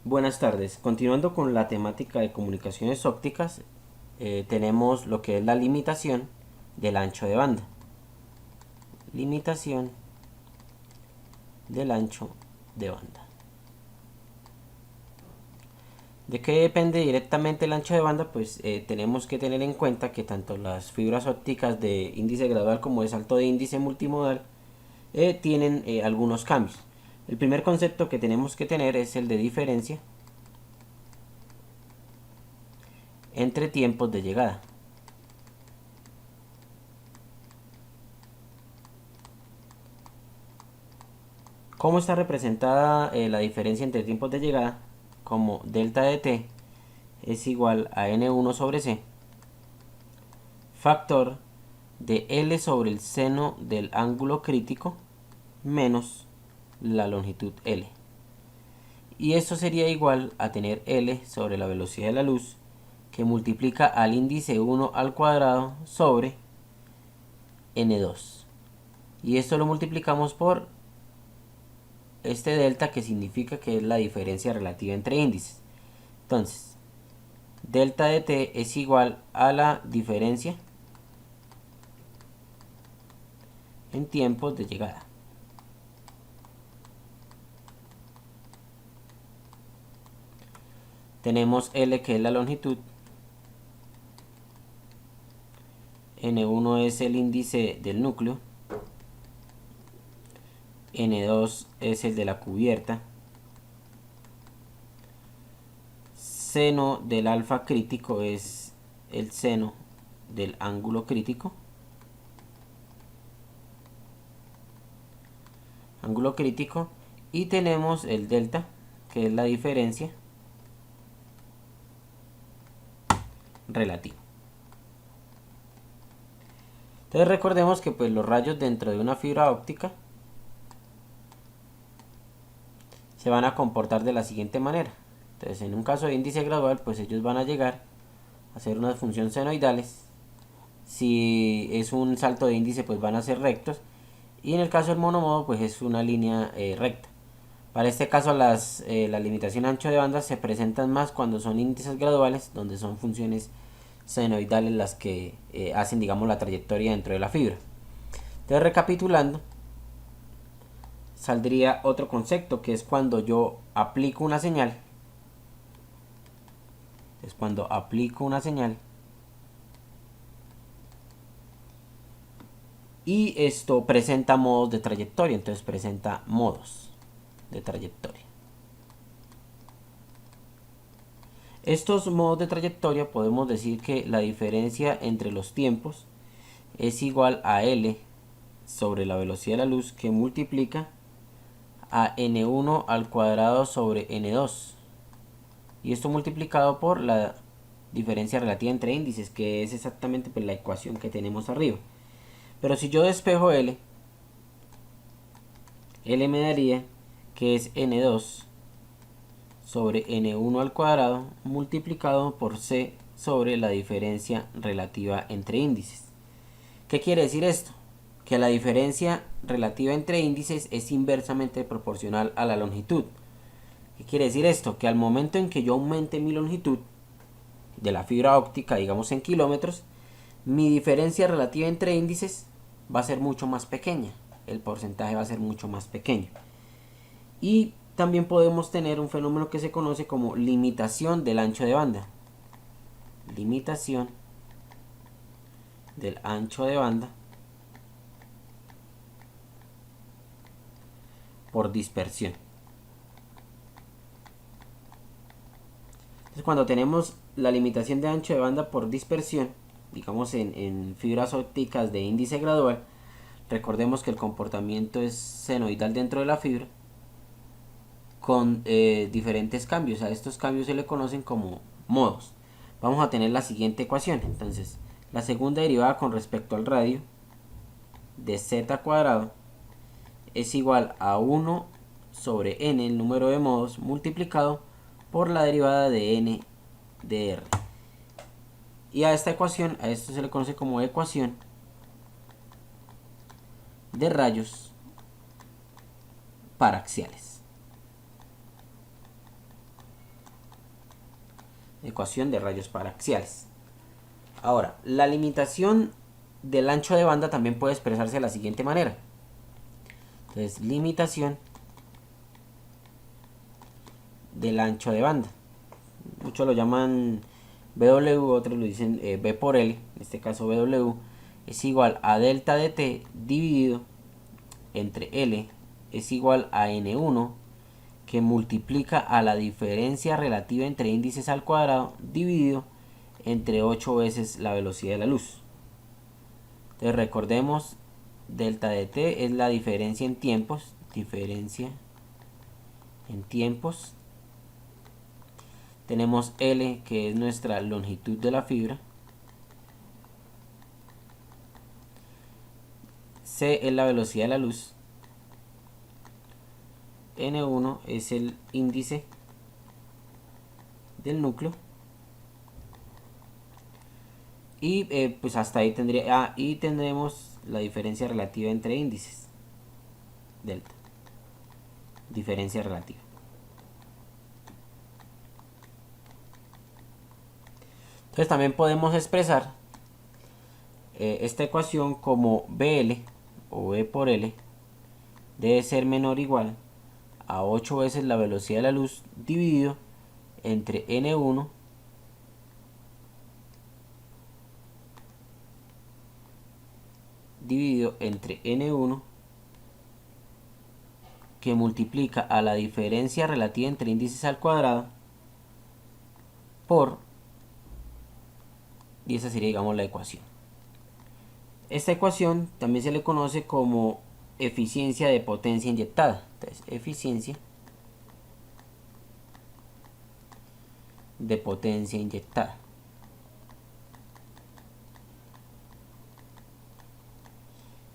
Buenas tardes. Continuando con la temática de comunicaciones ópticas, tenemos lo que es la limitación del ancho de banda. Limitación del ancho de banda. ¿De qué depende directamente el ancho de banda? Pues tenemos que tener en cuenta que tanto las fibras ópticas de índice gradual como de salto de índice multimodal tienen algunos cambios. El primer concepto que tenemos que tener es el de diferencia entre tiempos de llegada. ¿Cómo está representada la diferencia entre tiempos de llegada? Como delta de t es igual a n1 sobre c, factor de L sobre el seno del ángulo crítico menos la longitud L. Y eso sería igual a tener L sobre la velocidad de la luz, que multiplica al índice 1 al cuadrado sobre n2. Y esto lo multiplicamos por este delta, que significa que es la diferencia relativa entre índices. Entonces, delta de t es igual a la diferencia en tiempos de llegada. Tenemos L, que es la longitud, N1 es el índice del núcleo, N2 es el de la cubierta, seno del alfa crítico es el seno del ángulo crítico, y tenemos el delta, que es la diferencia relativa. Entonces recordemos que pues los rayos dentro de una fibra óptica se van a comportar de la siguiente manera. Entonces, en un caso de índice gradual, pues ellos van a llegar a hacer unas funciones senoidales. Si es un salto de índice, pues van a ser rectos. Y en el caso del monomodo, pues es una línea recta. Para este caso, la limitación ancho de banda se presentan más cuando son índices graduales, donde son funciones senoidales las que hacen, digamos, la trayectoria dentro de la fibra. Entonces, recapitulando, saldría otro concepto, que es cuando yo aplico una señal. Es cuando aplico una señal y esto presenta modos de trayectoria. Entonces presenta modos de trayectoria. Estos modos de trayectoria podemos decir que la diferencia entre los tiempos es igual a L sobre la velocidad de la luz, que multiplica a n1 al cuadrado sobre n2, y esto multiplicado por la diferencia relativa entre índices, que es exactamente pues la ecuación que tenemos arriba. Pero si yo despejo L me daría que es n2 sobre n1 al cuadrado multiplicado por c sobre la diferencia relativa entre índices. ¿Qué quiere decir esto? Que la diferencia relativa entre índices es inversamente proporcional a la longitud. ¿Qué quiere decir esto? Que al momento en que yo aumente mi longitud de la fibra óptica, digamos en kilómetros, mi diferencia relativa entre índices va a ser mucho más pequeña. El porcentaje va a ser mucho más pequeño. Y también podemos tener un fenómeno que se conoce como limitación del ancho de banda. Limitación del ancho de banda por dispersión. Entonces, cuando tenemos la limitación de ancho de banda por dispersión, digamos en fibras ópticas de índice gradual, recordemos que el comportamiento es senoidal dentro de la fibra, con diferentes cambios. A estos cambios se le conocen como modos. Vamos a tener la siguiente ecuación. Entonces, la segunda derivada con respecto al radio de z cuadrado es igual a 1 sobre n, el número de modos, multiplicado por la derivada de n de r. Y a esta ecuación, a esto se le conoce como ecuación de rayos paraxiales. ecuación de rayos paraxiales. Ahora, la limitación del ancho de banda también puede expresarse de la siguiente manera. Entonces, limitación del ancho de banda. Muchos lo llaman W, otros lo dicen B por L, en este caso W, es igual a delta de T dividido entre L es igual a N1, que multiplica a la diferencia relativa entre índices al cuadrado dividido entre 8 veces la velocidad de la luz. Entonces recordemos, delta de T es la diferencia en tiempos, tenemos L, que es nuestra longitud de la fibra, C es la velocidad de la luz, N1 es el índice del núcleo, y pues hasta ahí y tendremos la diferencia relativa entre índices, delta, diferencia relativa. Entonces también podemos expresar esta ecuación como BL o B por L debe ser menor o igual a 8 veces la velocidad de la luz dividido entre N1 que multiplica a la diferencia relativa entre índices al cuadrado por, y esa sería, digamos, la ecuación. Esta ecuación también se le conoce como eficiencia de potencia inyectada. Entonces, eficiencia de potencia inyectada.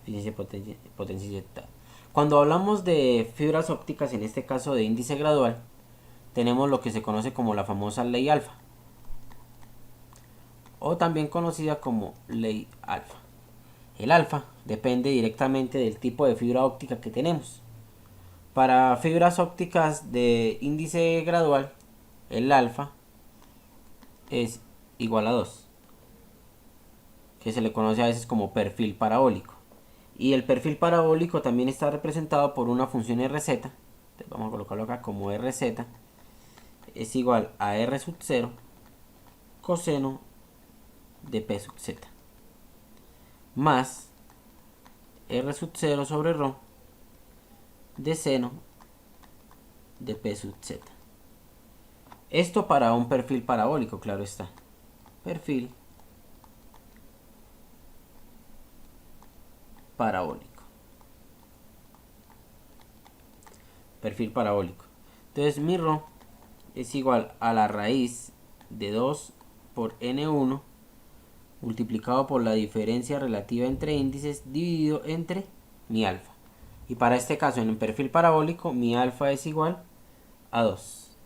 Eficiencia de potencia inyectada. Cuando hablamos de fibras ópticas, en este caso de índice gradual, tenemos lo que se conoce como la famosa ley alfa, o también conocida como ley alfa. El alfa depende directamente del tipo de fibra óptica que tenemos. Para fibras ópticas de índice gradual, el alfa es igual a 2, que se le conoce a veces como perfil parabólico. Y el perfil parabólico también está representado por una función RZ. Entonces vamos a colocarlo acá como RZ es igual a R sub 0 coseno de P sub Z más R sub 0 sobre ρ de seno de P sub Z. Esto para un perfil parabólico, claro está. Perfil parabólico. Perfil parabólico. Entonces mi ρ es igual a la raíz de 2 por N1 multiplicado por la diferencia relativa entre índices dividido entre mi alfa. Y para este caso, en el perfil parabólico, mi alfa es igual a 2.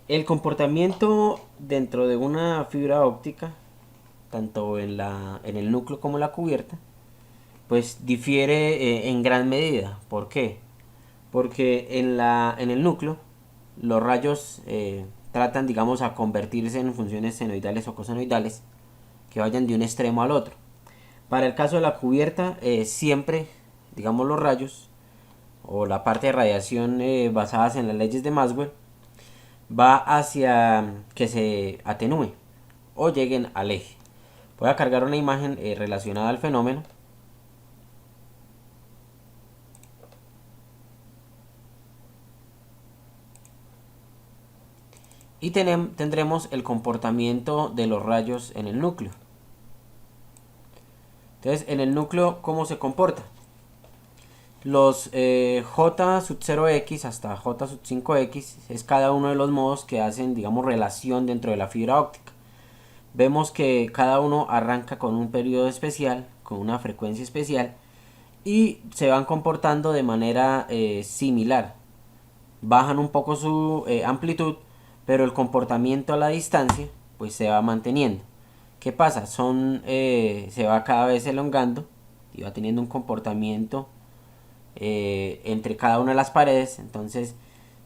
El comportamiento dentro de una fibra óptica, tanto en el núcleo como en la cubierta, pues difiere en gran medida. ¿Por qué? Porque en el núcleo los rayos tratan, digamos, a convertirse en funciones senoidales o cosenoidales que vayan de un extremo al otro. Para el caso de la cubierta, siempre, digamos, los rayos o la parte de radiación basadas en las leyes de Maxwell va hacia que se atenúe o lleguen al eje. Voy a cargar una imagen relacionada al fenómeno. Y tendremos el comportamiento de los rayos en el núcleo. Entonces, en el núcleo, ¿cómo se comporta? Los J sub 0x hasta J sub 5x es cada uno de los modos que hacen, digamos, relación dentro de la fibra óptica. Vemos que cada uno arranca con un periodo especial, con una frecuencia especial, y se van comportando de manera similar. Bajan un poco su amplitud, pero el comportamiento a la distancia pues se va manteniendo. ¿Qué pasa? Se va cada vez elongando y va teniendo un comportamiento entre cada una de las paredes. Entonces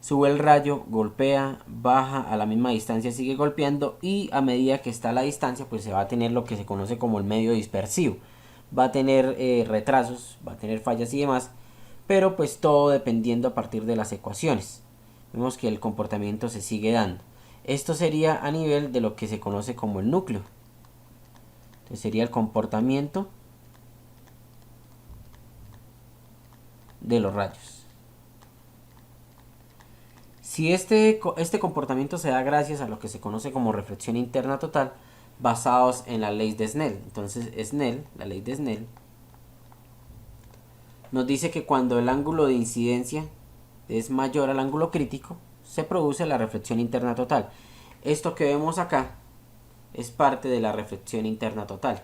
sube el rayo, golpea, baja, a la misma distancia sigue golpeando, y a medida que está a la distancia pues se va a tener lo que se conoce como el medio dispersivo. Va a tener retrasos, va a tener fallas y demás, pero pues todo dependiendo a partir de las ecuaciones. Vemos que el comportamiento se sigue dando. Esto sería a nivel de lo que se conoce como el núcleo. Entonces sería el comportamiento de los rayos. Si este comportamiento se da gracias a lo que se conoce como reflexión interna total, basados en la ley de Snell. Entonces la ley de Snell, nos dice que cuando el ángulo de incidencia es mayor al ángulo crítico, se produce la reflexión interna total. Esto que vemos acá es parte de la reflexión interna total.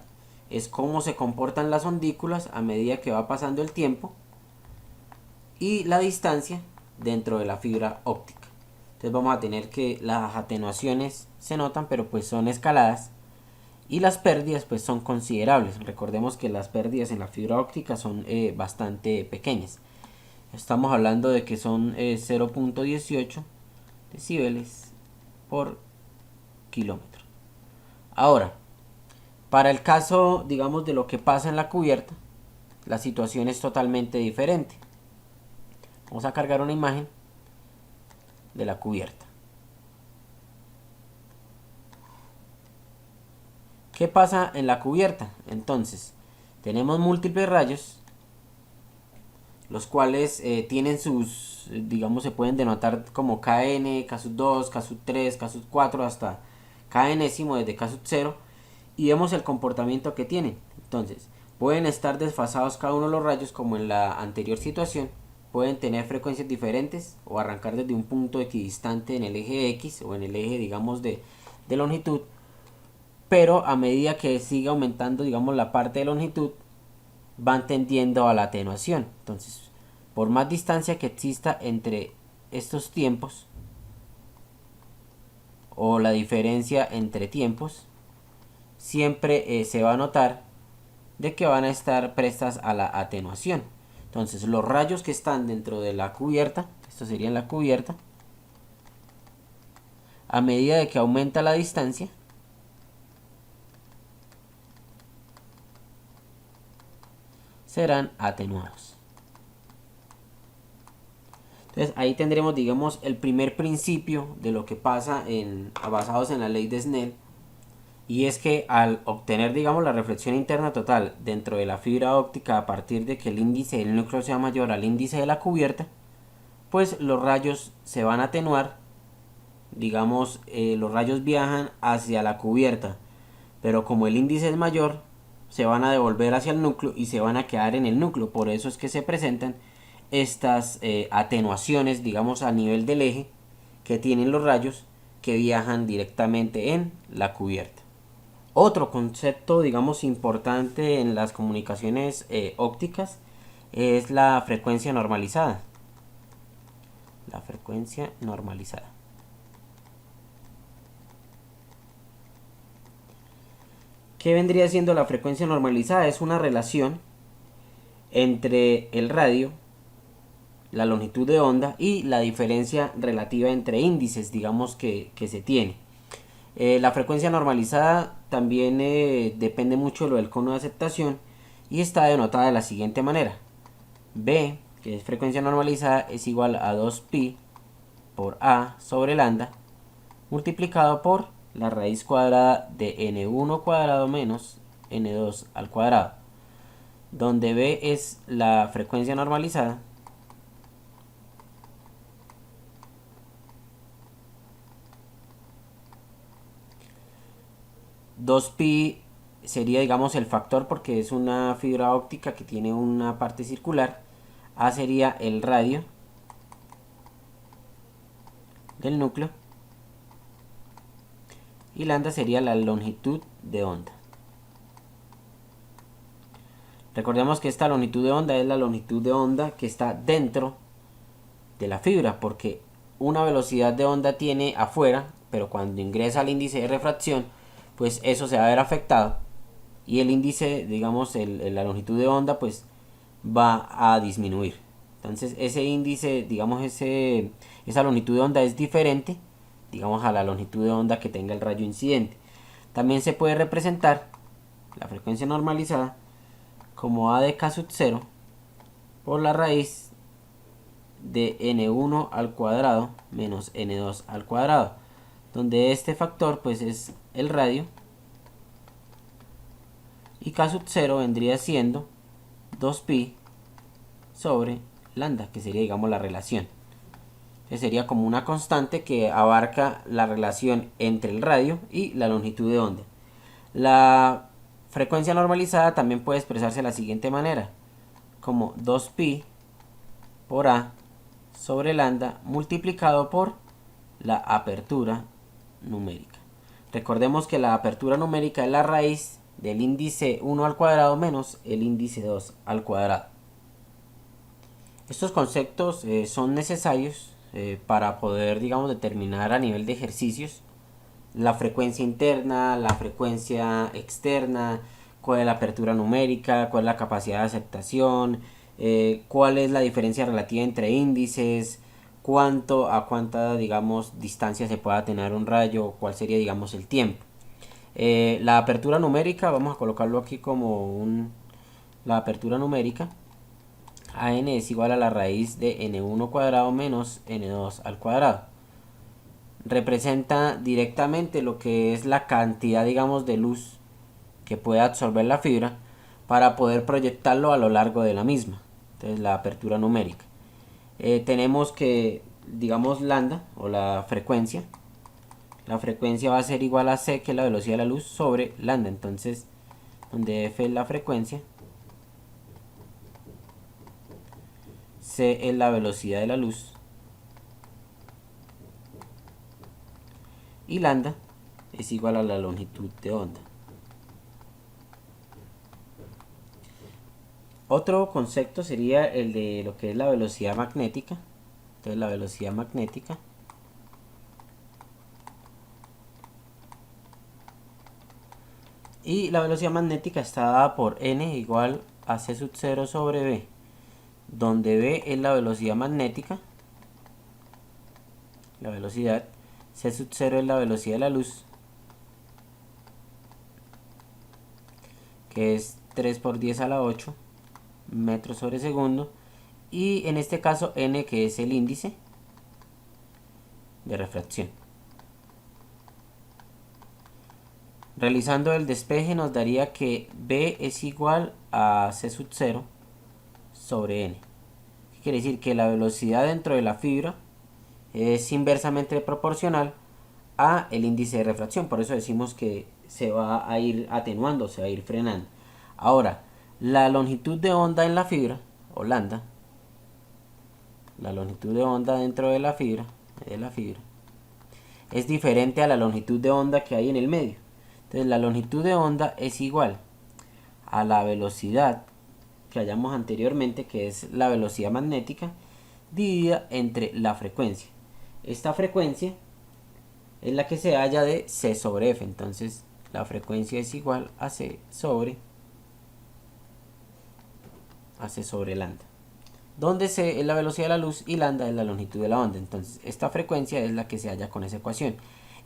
Es cómo se comportan las ondículas a medida que va pasando el tiempo y la distancia dentro de la fibra óptica. Entonces vamos a tener que las atenuaciones se notan, pero pues son escaladas, y las pérdidas pues son considerables. Recordemos que las pérdidas en la fibra óptica son bastante pequeñas. Estamos hablando de que son 0.18 decibeles por kilómetro. Ahora, para el caso, digamos, de lo que pasa en la cubierta, la situación es totalmente diferente. Vamos a cargar una imagen de la cubierta. ¿Qué pasa en la cubierta? Entonces, tenemos múltiples rayos, los cuales tienen sus, digamos, se pueden denotar como KN, K2, K3, K4, hasta KNésimo desde K0, y vemos el comportamiento que tienen. Entonces, pueden estar desfasados cada uno de los rayos, como en la anterior situación. Pueden tener frecuencias diferentes o arrancar desde un punto equidistante en el eje X o en el eje, digamos, de longitud, pero a medida que sigue aumentando, digamos, la parte de longitud, van tendiendo a la atenuación. Entonces, por más distancia que exista entre estos tiempos, o la diferencia entre tiempos, siempre se va a notar de que van a estar prestas a la atenuación. Entonces, los rayos que están dentro de la cubierta, esto sería en la cubierta, a medida de que aumenta la distancia, serán atenuados. Entonces ahí tendremos, digamos, el primer principio de lo que pasa basados en la ley de Snell, y es que al obtener, digamos, la reflexión interna total dentro de la fibra óptica a partir de que el índice del núcleo sea mayor al índice de la cubierta, pues los rayos se van a atenuar. Digamos, los rayos viajan hacia la cubierta, pero como el índice es mayor, se van a devolver hacia el núcleo y se van a quedar en el núcleo. Por eso es que se presentan estas atenuaciones, digamos, a nivel del eje que tienen los rayos que viajan directamente en la cubierta. Otro concepto, digamos, importante en las comunicaciones ópticas es la frecuencia normalizada. La frecuencia normalizada. ¿Qué vendría siendo la frecuencia normalizada? Es una relación entre el radio, la longitud de onda y la diferencia relativa entre índices, digamos, que se tiene. La frecuencia normalizada también depende mucho de lo del cono de aceptación y está denotada de la siguiente manera. B, que es frecuencia normalizada, es igual a 2pi por A sobre lambda multiplicado por la raíz cuadrada de n1 cuadrado menos n2 al cuadrado, donde B es la frecuencia normalizada .2pi sería, digamos, el factor porque es una fibra óptica que tiene una parte circular. A sería el radio del núcleo y lambda sería la longitud de onda. Recordemos que esta longitud de onda es la longitud de onda que está dentro de la fibra, porque una velocidad de onda tiene afuera, pero cuando ingresa al índice de refracción, pues eso se va a ver afectado y el índice, digamos, la longitud de onda pues va a disminuir. Entonces ese índice, digamos, esa longitud de onda es diferente, digamos, a la longitud de onda que tenga el rayo incidente. También se puede representar la frecuencia normalizada como A de K sub 0 por la raíz de n1 al cuadrado menos n2 al cuadrado, donde este factor pues es el radio y K sub 0 vendría siendo 2pi sobre lambda, que sería, digamos, la relación. Que sería como una constante que abarca la relación entre el radio y la longitud de onda. La frecuencia normalizada también puede expresarse de la siguiente manera, como 2pi por A sobre lambda multiplicado por la apertura numérica. Recordemos que la apertura numérica es la raíz del índice 1 al cuadrado menos el índice 2 al cuadrado. Estos conceptos son necesarios para poder, digamos, determinar a nivel de ejercicios la frecuencia interna, la frecuencia externa, cuál es la apertura numérica, cuál es la capacidad de aceptación, cuál es la diferencia relativa entre índices, cuánta, digamos, distancia se pueda tener un rayo, cuál sería, digamos, el tiempo. La apertura numérica, vamos a colocarlo aquí como la apertura numérica. AN es igual a la raíz de n1 cuadrado menos n2 al cuadrado. Representa directamente lo que es la cantidad, digamos, de luz que puede absorber la fibra para poder proyectarlo a lo largo de la misma. Entonces, la apertura numérica. Tenemos que, digamos, lambda o la frecuencia va a ser igual a c, que es la velocidad de la luz, sobre lambda. Entonces, donde f es la frecuencia, c es la velocidad de la luz y lambda es igual a la longitud de onda. Otro concepto sería el de lo que es la velocidad magnética. Entonces, la velocidad magnética y la velocidad magnética está dada por n igual a c sub 0 sobre b, donde b es la velocidad magnética, la velocidad, c sub 0 es la velocidad de la luz, que es 3 por 10 a la 8 metros sobre segundo, y en este caso n, que es el índice de refracción. Realizando el despeje nos daría que b es igual a c sub 0 sobre n. ¿Qué quiere decir? Que la velocidad dentro de la fibra es inversamente proporcional a el índice de refracción. Por eso decimos que se va a ir atenuando, se va a ir frenando. Ahora, la longitud de onda en la fibra, o lambda, la longitud de onda dentro de la fibra, es diferente a la longitud de onda que hay en el medio. Entonces, la longitud de onda es igual a la velocidad que hallamos anteriormente, que es la velocidad magnética, dividida entre la frecuencia. Esta frecuencia es la que se halla de c sobre f. Entonces, la frecuencia es igual a c sobre lambda, donde c es la velocidad de la luz y lambda es la longitud de la onda. Entonces, esta frecuencia es la que se halla con esa ecuación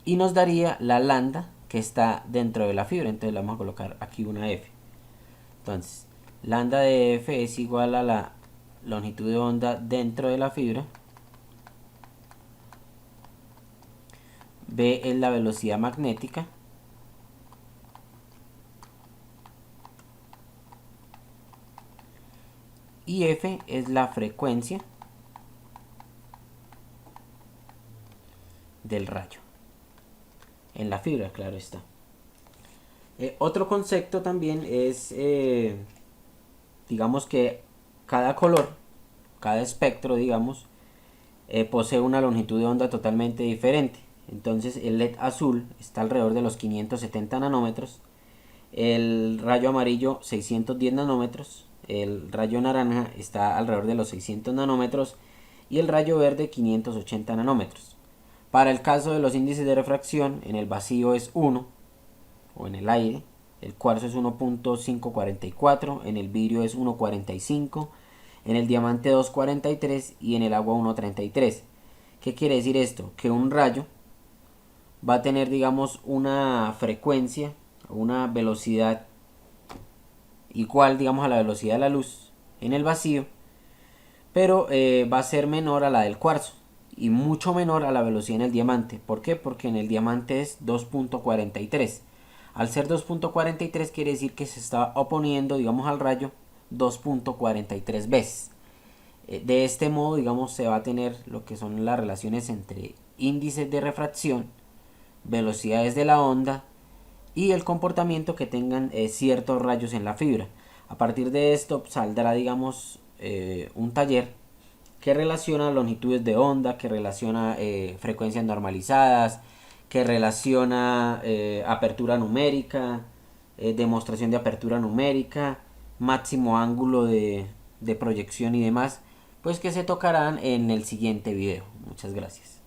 y nos daría la lambda que está dentro de la fibra. Entonces, le vamos a colocar aquí una f. Entonces, lambda de f es igual a la longitud de onda dentro de la fibra, b es la velocidad magnética, y f es la frecuencia del rayo en la fibra, claro está. Otro concepto también es, digamos, que cada color, cada espectro, digamos, posee una longitud de onda totalmente diferente. Entonces, el LED azul está alrededor de los 570 nanómetros, el rayo amarillo 610 nanómetros, el rayo naranja está alrededor de los 600 nanómetros y el rayo verde 580 nanómetros. Para el caso de los índices de refracción, en el vacío es 1, o en el aire, el cuarzo es 1.544, en el vidrio es 1.45, en el diamante 2,43 y en el agua 1,33. ¿Qué quiere decir esto? Que un rayo va a tener, digamos, una frecuencia, una velocidad igual, digamos, a la velocidad de la luz en el vacío, pero va a ser menor a la del cuarzo y mucho menor a la velocidad en el diamante. ¿Por qué? Porque en el diamante es 2,43. Al ser 2,43 quiere decir que se está oponiendo, digamos, al rayo 2,43 veces. De este modo, digamos, se va a tener lo que son las relaciones entre índices de refracción, velocidades de la onda y el comportamiento que tengan ciertos rayos en la fibra. A partir de esto saldrá, digamos, un taller que relaciona longitudes de onda, que relaciona frecuencias normalizadas, que relaciona apertura numérica, demostración de apertura numérica, máximo ángulo de proyección y demás, pues que se tocarán en el siguiente video. Muchas gracias.